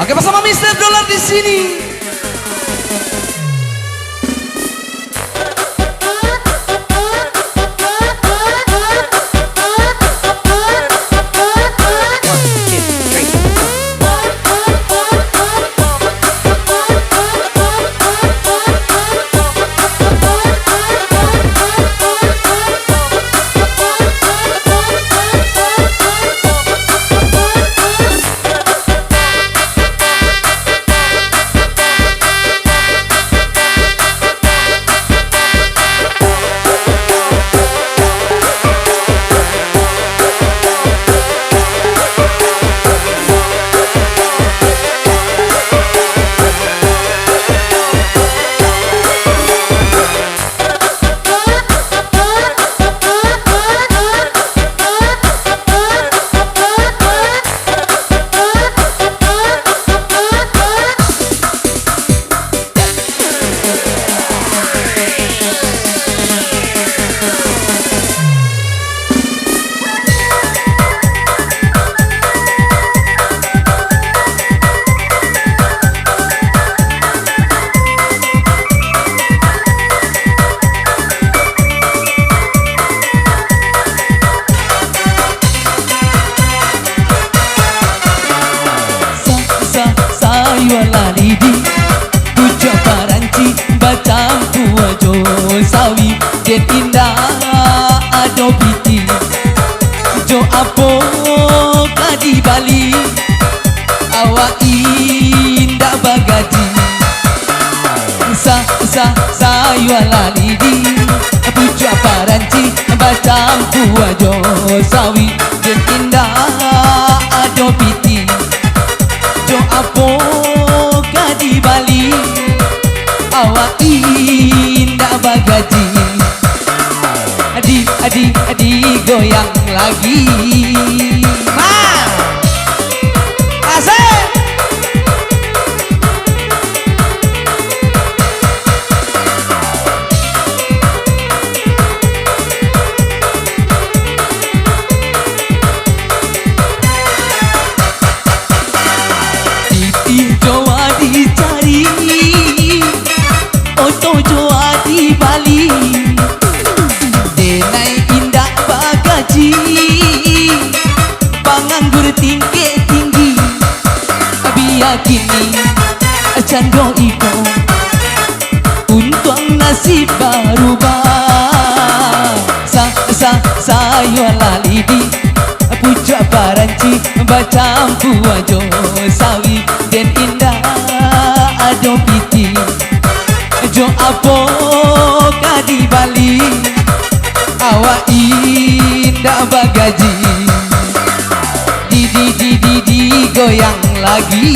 Oke, bersama Mr. Dollar di sini. Walidi tujuh paranci bacampu ajo sawi den indah ado piti jo apo kadi bali awak indah bagadi sayu walidi tujuh paranci bacampu ajo sawi den indah ado piti jo apo di Bali awak indah bagaji adi goyang lagi asik titi Jawa dicari oto Jawa di Bali denai indah bagaji panganggur tinggi biar kini cando iko untung nasib berubah sayu lalidi puja paranci bacampu ajo sawi den indah ado piti jo apo kadi Bali awak indah bagaji di goyang lagi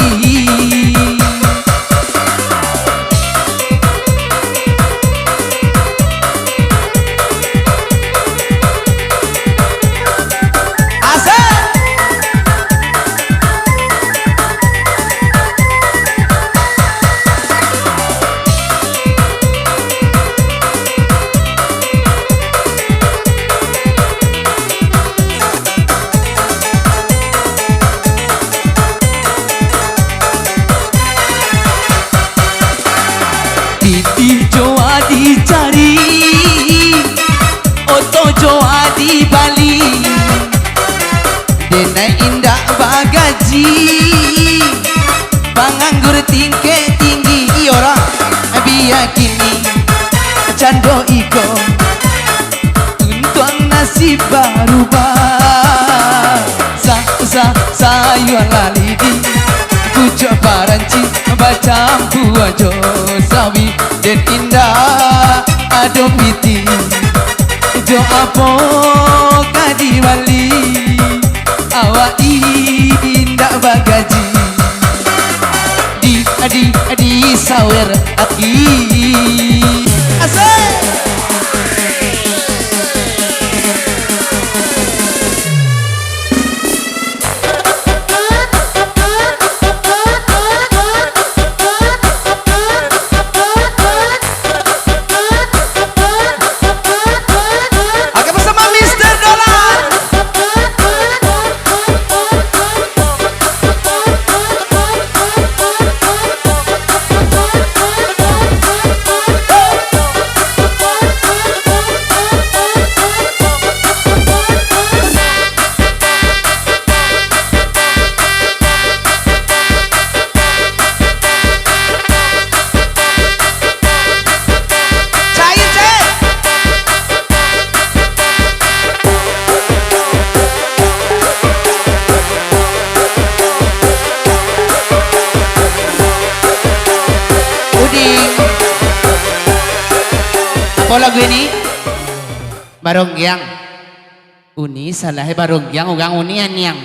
titi Jawa dicari oto Jawa di Bali denai indah bagaji panganggur tinggi orang biar kini cando iko untung nasib berubah sayu lalidi puja paranci bacampu ajo sawi den indah ado piti jo apo kadi Bali awak indah bagaji di sawer aki asik Apa lagu ini? Baronggyang. Uni salah baronggyang ugang unian yang.